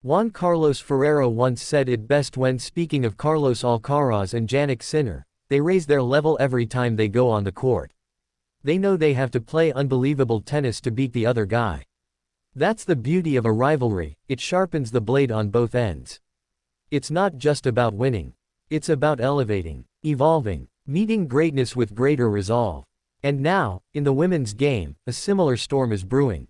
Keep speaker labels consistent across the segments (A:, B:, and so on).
A: Juan Carlos Ferrero once said it best when speaking of Carlos Alcaraz and Jannik Sinner: they raise their level every time they go on the court. They know they have to play unbelievable tennis to beat the other guy. That's the beauty of a rivalry, it sharpens the blade on both ends. It's not just about winning. It's about elevating, evolving, meeting greatness with greater resolve. And now, in the women's game, a similar storm is brewing.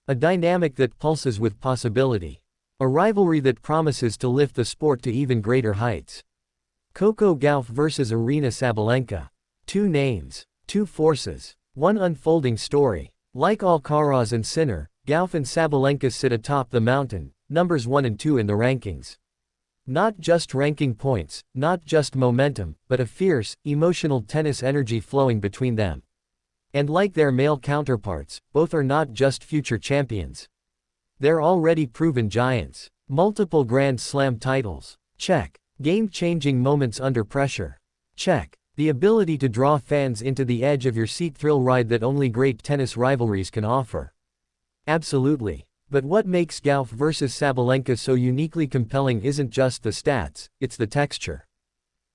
A: A dynamic that pulses with possibility. A rivalry that promises to lift the sport to even greater heights. Coco Gauff vs Aryna Sabalenka. Two names, two forces, one unfolding story. Like Alcaraz and Sinner, Gauff and Sabalenka sit atop the mountain, numbers 1 and 2 in the rankings. Not just ranking points, not just momentum, but a fierce, emotional tennis energy flowing between them. And like their male counterparts, both are not just future champions. They're already proven giants. Multiple Grand Slam titles. Check. Game-changing moments under pressure. Check. The ability to draw fans into the edge-of-your-seat thrill ride that only great tennis rivalries can offer. Absolutely. But what makes Gauff vs Sabalenka so uniquely compelling isn't just the stats, it's the texture.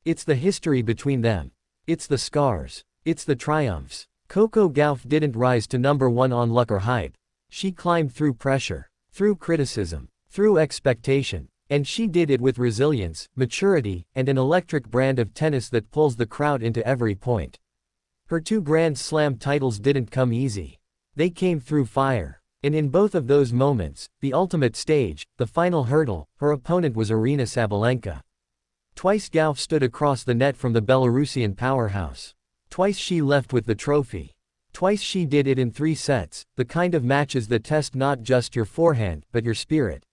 A: It's the history between them. It's the scars. It's the triumphs. Coco Gauff didn't rise to number 1 on luck or hype. She climbed through pressure, through criticism, through expectation. And she did it with resilience, maturity, and an electric brand of tennis that pulls the crowd into every point. Her 2 Grand Slam titles didn't come easy. They came through fire. And in both of those moments, the ultimate stage, the final hurdle, her opponent was Aryna Sabalenka. Twice Gauff stood across the net from the Belarusian powerhouse. Twice she left with the trophy. Twice she did it in 3 sets, the kind of matches that test not just your forehand, but your spirit.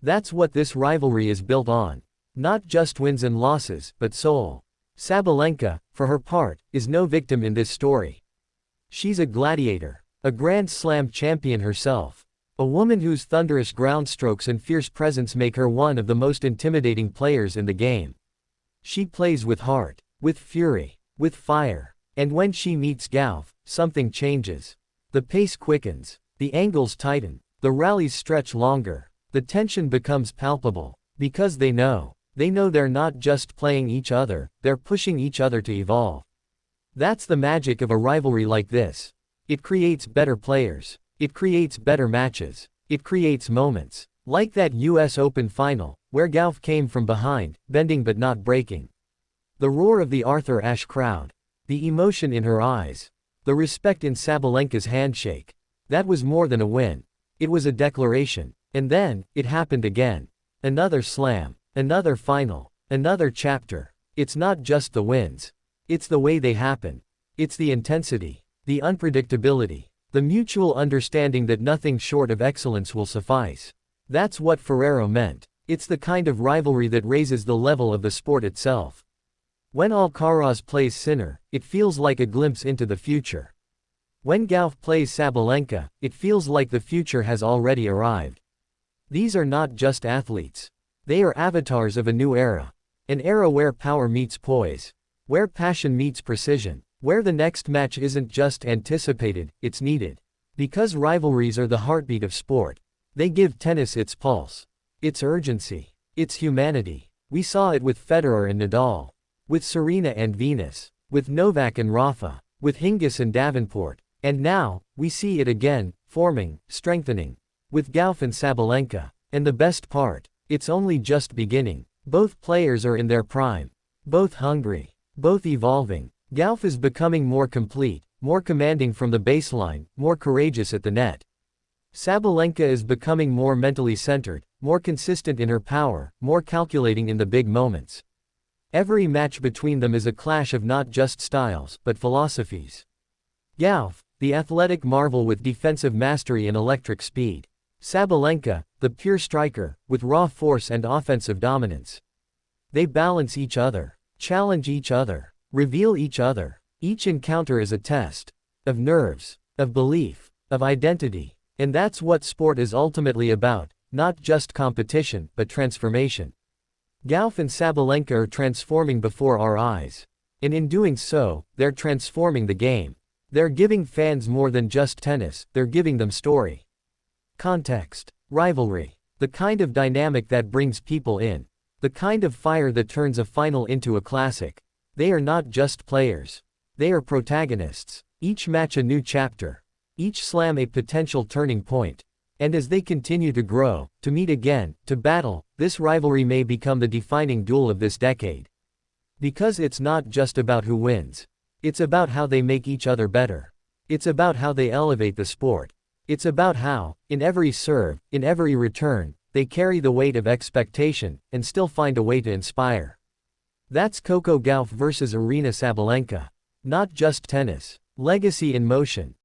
A: That's what this rivalry is built on. Not just wins and losses, but soul. Sabalenka, for her part, is no victim in this story. She's a gladiator. A Grand Slam champion herself. A woman whose thunderous groundstrokes and fierce presence make her one of the most intimidating players in the game. She plays with heart, with fury, with fire. And when she meets Gauff, something changes. The pace quickens, the angles tighten, the rallies stretch longer, the tension becomes palpable. Because they know they're not just playing each other, they're pushing each other to evolve. That's the magic of a rivalry like this. It creates better players. It creates better matches. It creates moments. Like that US Open final, where Gauff came from behind, bending but not breaking. The roar of the Arthur Ashe crowd. The emotion in her eyes. The respect in Sabalenka's handshake. That was more than a win. It was a declaration. And then, it happened again. Another slam. Another final. Another chapter. It's not just the wins. It's the way they happen. It's the intensity. The unpredictability. The mutual understanding that nothing short of excellence will suffice. That's what Ferrero meant. It's the kind of rivalry that raises the level of the sport itself. When Alcaraz plays Sinner, it feels like a glimpse into the future. When Gauff plays Sabalenka, it feels like the future has already arrived. These are not just athletes. They are avatars of a new era. An era where power meets poise. Where passion meets precision. Where the next match isn't just anticipated, it's needed. Because rivalries are the heartbeat of sport. They give tennis its pulse. Its urgency. Its humanity. We saw it with Federer and Nadal. With Serena and Venus. With Novak and Rafa. With Hingis and Davenport. And now, we see it again, forming, strengthening. With Gauff and Sabalenka. And the best part, it's only just beginning. Both players are in their prime. Both hungry. Both evolving. Gauff is becoming more complete, more commanding from the baseline, more courageous at the net. Sabalenka is becoming more mentally centered, more consistent in her power, more calculating in the big moments. Every match between them is a clash of not just styles, but philosophies. Gauff, the athletic marvel with defensive mastery and electric speed. Sabalenka, the pure striker, with raw force and offensive dominance. They balance each other, challenge each other, reveal each other. Each encounter is a test. Of nerves, of belief, of identity. And that's what sport is ultimately about, not just competition, but transformation. Gauff and Sabalenka are transforming before our eyes. And in doing so, they're transforming the game. They're giving fans more than just tennis, they're giving them story. Context. Rivalry. The kind of dynamic that brings people in. The kind of fire that turns a final into a classic. They are not just players. They are protagonists. Each match a new chapter. Each slam a potential turning point. And as they continue to grow, to meet again, to battle, this rivalry may become the defining duel of this decade. Because it's not just about who wins. It's about how they make each other better. It's about how they elevate the sport. It's about how, in every serve, in every return, they carry the weight of expectation, and still find a way to inspire. That's Coco Gauff versus Aryna Sabalenka. Not just tennis. Legacy in motion.